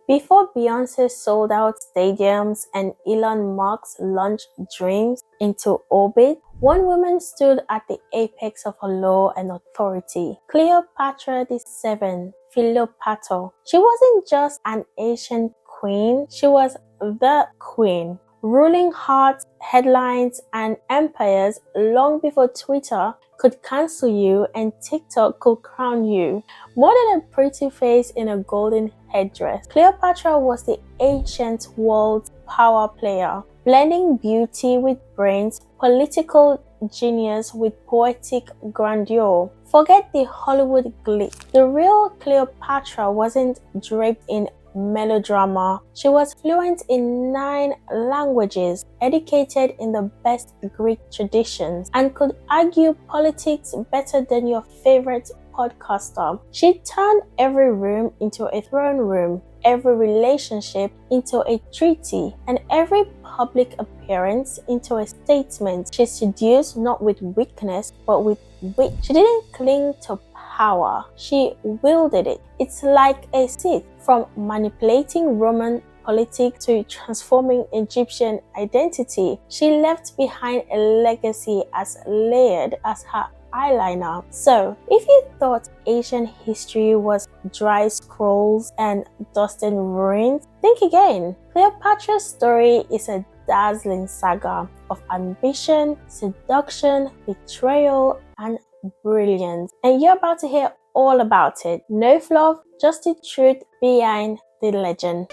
Before Beyoncé sold out stadiums and Elon Musk launched dreams into orbit, one woman stood at the apex of her law and authority. Cleopatra VII, Philopatra. She wasn't just an ancient queen, she was the queen, ruling hearts, headlines, and empires long before Twitter could cancel you and TikTok could crown you. More than a pretty face in a golden headdress, Cleopatra was the ancient world's power player, blending beauty with brains, political genius with poetic grandeur. Forget the Hollywood glitz. The real Cleopatra wasn't draped in melodrama. She was fluent in 9 languages, educated in the best Greek traditions, and could argue politics better than your favorite podcaster. She turned every room into a throne room, every relationship into a treaty, and every public appearance into a statement. She seduced not with weakness, but with wit. She didn't cling to power, she wielded it. It's like a Sith, from manipulating Roman politics to transforming Egyptian identity. She left behind a legacy as layered as her eyeliner. So, if you thought Asian history was dry scrolls and dust and ruins, think again. Cleopatra's story is a dazzling saga of ambition, seduction, betrayal, and brilliance. And you're about to hear all about it. No fluff, just the truth behind the legend.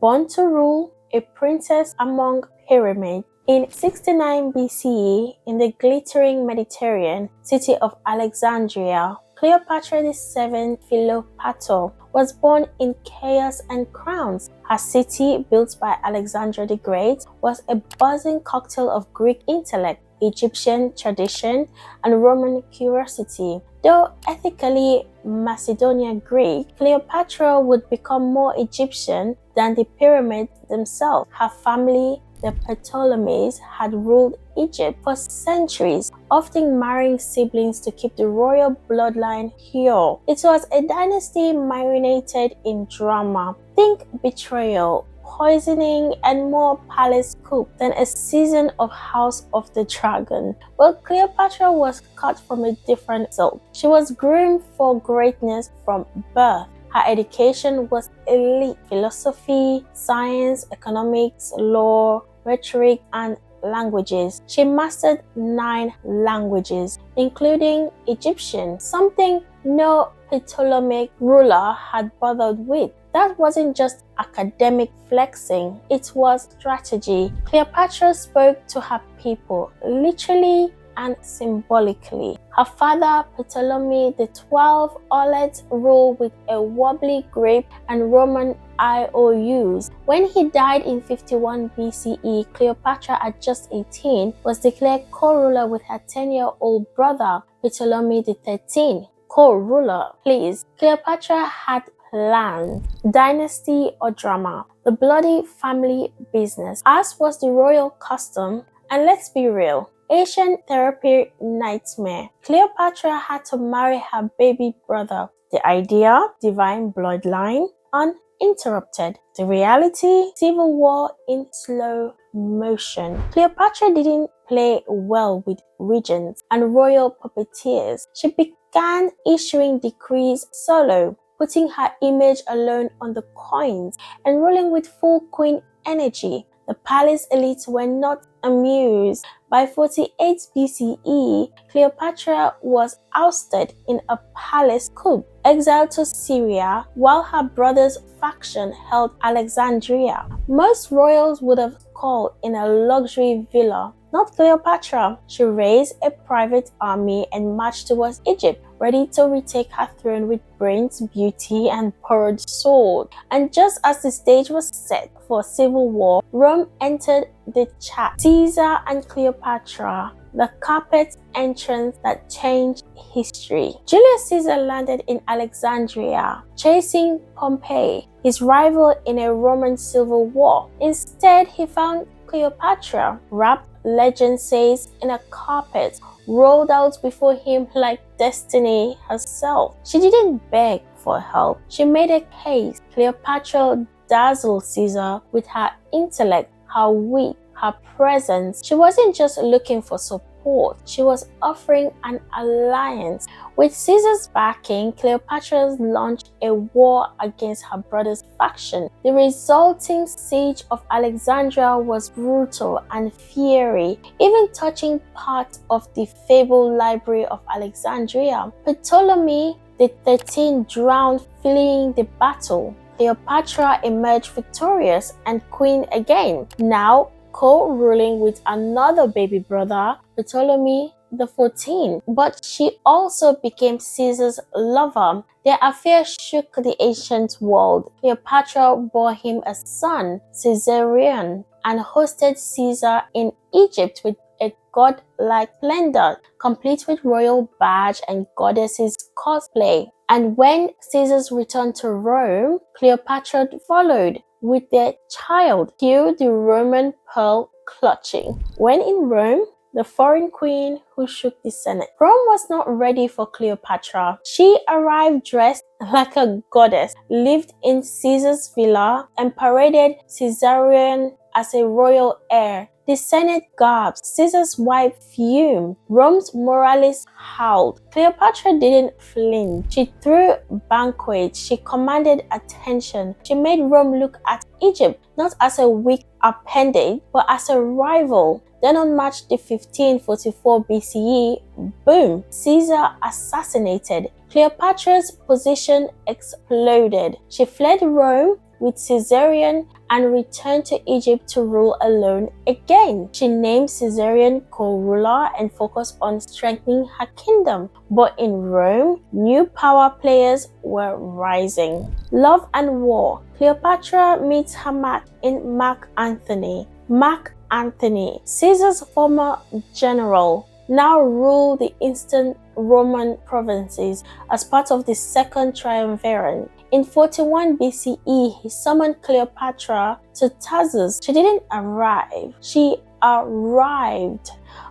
Born to rule, a princess among pyramids, in 69 BCE, in the glittering Mediterranean city of Alexandria, Cleopatra VII Philopatra was born in chaos and crowns. Her city, built by Alexander the Great, was a buzzing cocktail of Greek intellect, Egyptian tradition, and Roman curiosity. Though ethically Macedonian Greek, Cleopatra would become more Egyptian than the pyramids themselves. Her family, the Ptolemies, had ruled Egypt for centuries, often marrying siblings to keep the royal bloodline pure. It was a dynasty marinated in drama. Think betrayal, poisoning, and more palace coup than a season of House of the Dragon. But Cleopatra was cut from a different silk. She was groomed for greatness from birth. Her education was elite: philosophy, science, economics, law, rhetoric, and languages. She mastered 9 languages, including Egyptian, something no Ptolemaic ruler had bothered with. That wasn't just academic flexing, it was strategy. Cleopatra spoke to her people, literally and symbolically. Her father, Ptolemy XII, alleged ruled with a wobbly grip and Roman IOUs. When he died in 51 BCE, Cleopatra, at just 18, was declared co-ruler with her 10-year-old brother, Ptolemy XIII. Co-ruler, please. Cleopatra had plans, dynasty or drama, the bloody family business, as was the royal custom. And let's be real, Asian therapy nightmare. Cleopatra had to marry her baby brother. The idea, divine bloodline, uninterrupted. The reality, civil war in slow motion. Cleopatra didn't play well with regents and royal puppeteers. She began issuing decrees solo, putting her image alone on the coins and ruling with full queen energy. The palace elites were not amused. By 48 BCE, Cleopatra was ousted in a palace coup, exiled to Syria, while her brother's faction held Alexandria. Most royals would have called in a luxury villa. Not Cleopatra. She raised a private army and marched towards Egypt, ready to retake her throne with brains, beauty, and borrowed sword. And just as the stage was set for civil war, Rome entered the chat. Caesar and Cleopatra, the carpet entrance that changed history. Julius Caesar landed in Alexandria, chasing Pompey, his rival in a Roman civil war. Instead, he found Cleopatra, wrapped, legend says, in a carpet, rolled out before him like destiny herself. She didn't beg for help. She made a case. Cleopatra dazzled Caesar with her intellect, her wit, her presence. She wasn't just looking for support. She was offering an alliance. With Caesar's backing, Cleopatra launched a war against her brother's faction. The resulting siege of Alexandria was brutal and fiery, even touching part of the fabled Library of Alexandria. Ptolemy the 13th drowned fleeing the battle. Cleopatra emerged victorious and queen again, now co-ruling with another baby brother, Ptolemy the 14th. But she also became Caesar's lover. Their affair shook the ancient world. Cleopatra bore him a son, Caesarion, and hosted Caesar in Egypt with a godlike splendor, complete with royal badge and goddesses cosplay. And when Caesar's returned to Rome, Cleopatra followed with their child. Cue the Roman pearl clutching. When in Rome, the foreign queen who shook the Senate. Rome was not ready for Cleopatra. She arrived dressed like a goddess, lived in Caesar's villa, and paraded Caesarion as a royal heir. The Senate gasped. Caesar's wife fumed. Rome's moralists howled. Cleopatra didn't flinch. She threw banquets. She commanded attention. She made Rome look at Egypt not as a weak appendage, but as a rival. Then on March the 15th, 44 BCE, boom, Caesar assassinated. Cleopatra's position exploded. She fled Rome with Caesarion and returned to Egypt to rule alone again. She named Caesarion co-ruler and focused on strengthening her kingdom. But in Rome, new power players were rising. Love and war. Cleopatra meets her match in Mark Antony. Mark Antony, Caesar's former general, now ruled the Eastern Roman provinces as part of the Second Triumvirate. In 41 BCE, he summoned Cleopatra to Tarsus. She didn't arrive. She arrived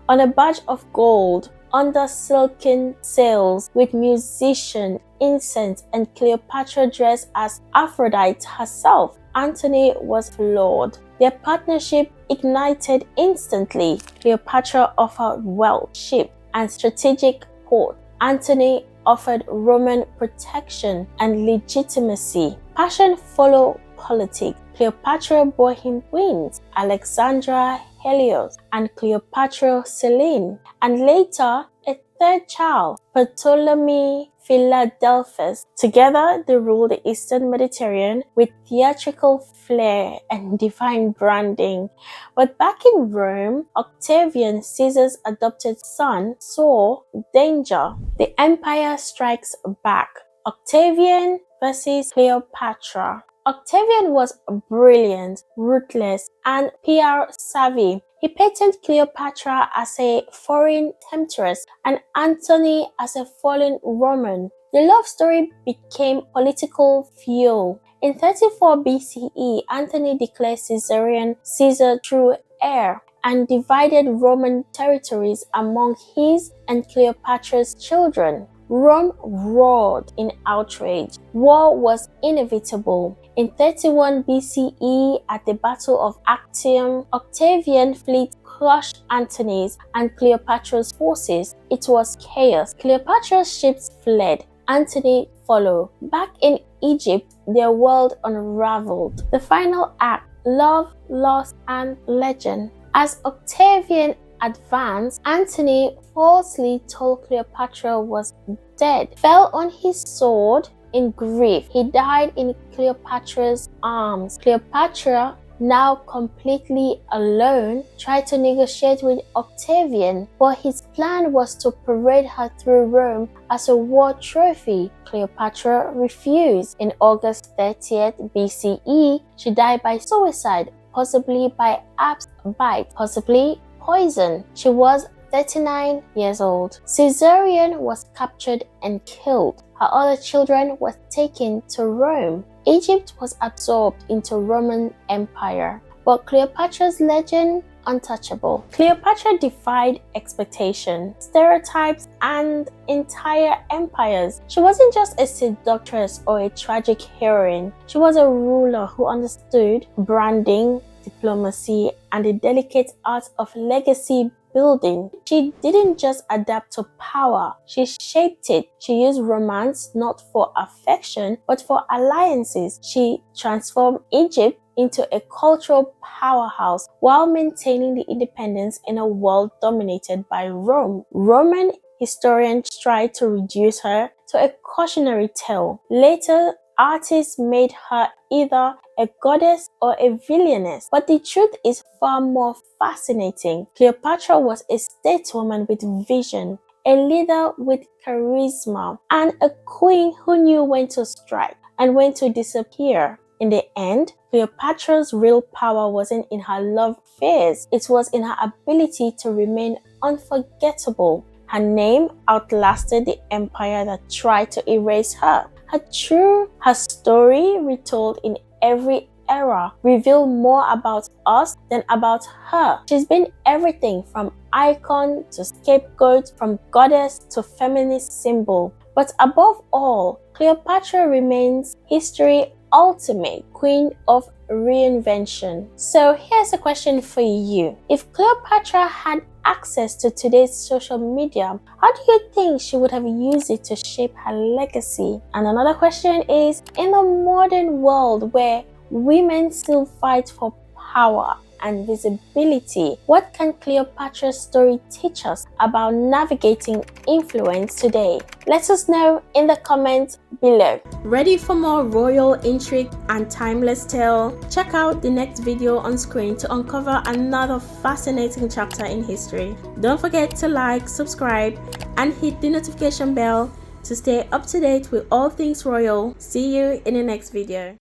on a badge of gold under silken sails with musician, incense, and Cleopatra dressed as Aphrodite herself. Antony was floored. Their partnership ignited instantly. Cleopatra offered wealth, ship, and strategic port. Antony offered Roman protection and legitimacy. Passion followed politics. Cleopatra bore him queens, Alexandra, Helios, and Cleopatra Selene, and later a third child, Ptolemy Philadelphus. Together, they ruled the Eastern Mediterranean with theatrical flair and divine branding. But back in Rome, Octavian, Caesar's adopted son, saw danger. The empire strikes back. Octavian versus Cleopatra. Octavian was brilliant, ruthless, and PR savvy. He painted Cleopatra as a foreign temptress and Antony as a fallen Roman. The love story became political fuel. In 34 BCE, Antony declared Caesarion Caesar true heir and divided Roman territories among his and Cleopatra's children. Rome roared in outrage. War was inevitable. In 31 BCE, at the Battle of Actium, Octavian fleet crushed Antony's and Cleopatra's forces. It was chaos. Cleopatra's ships fled. Antony followed. Back in Egypt, their world unraveled. The final act: love, loss, and legend. As Octavian advanced, Antony falsely told Cleopatra was dead, fell on his sword in grief. He died in Cleopatra's arms. Cleopatra, now completely alone, tried to negotiate with Octavian, but his plan was to parade her through Rome as a war trophy. Cleopatra refused. In August 30th BCE, she died by suicide, possibly by asp bite, possibly poison. She was 39 years old. Caesarion was captured and killed. Her other children were taken to Rome. Egypt was absorbed into Roman Empire. but Cleopatra's legend untouchable. Cleopatra defied expectation, stereotypes, and entire empires. She wasn't just a seductress or a tragic heroine. She was a ruler who understood branding, diplomacy, and the delicate art of legacy building. She didn't just adapt to power, she shaped it. She used romance not for affection, but for alliances. She transformed Egypt into a cultural powerhouse while maintaining the independence in a world dominated by Rome. Roman historians tried to reduce her to a cautionary tale. Later, artists made her either a goddess or a villainess, but the truth is far more fascinating. Cleopatra was a stateswoman with vision, a leader with charisma, and a queen who knew when to strike and when to disappear. In the end, Cleopatra's real power wasn't in her love affairs, it was in her ability to remain unforgettable. Her name outlasted the empire that tried to erase her. Her story, retold in every era, revealed more about us than about her. She's been everything from icon to scapegoat, from goddess to feminist symbol. But above all, Cleopatra remains history's ultimate queen of reinvention. So here's a question for you. If Cleopatra had access to today's social media, how do you think she would have used it to shape her legacy? And another question is, in a modern world where women still fight for power and visibility, what can Cleopatra's story teach us about navigating influence today? Let us know in the comments below. Ready for more royal intrigue and timeless tale? Check out the next video on screen to uncover another fascinating chapter in history. Don't forget to like, subscribe, and hit the notification bell to stay up to date with all things royal. See you in the next video.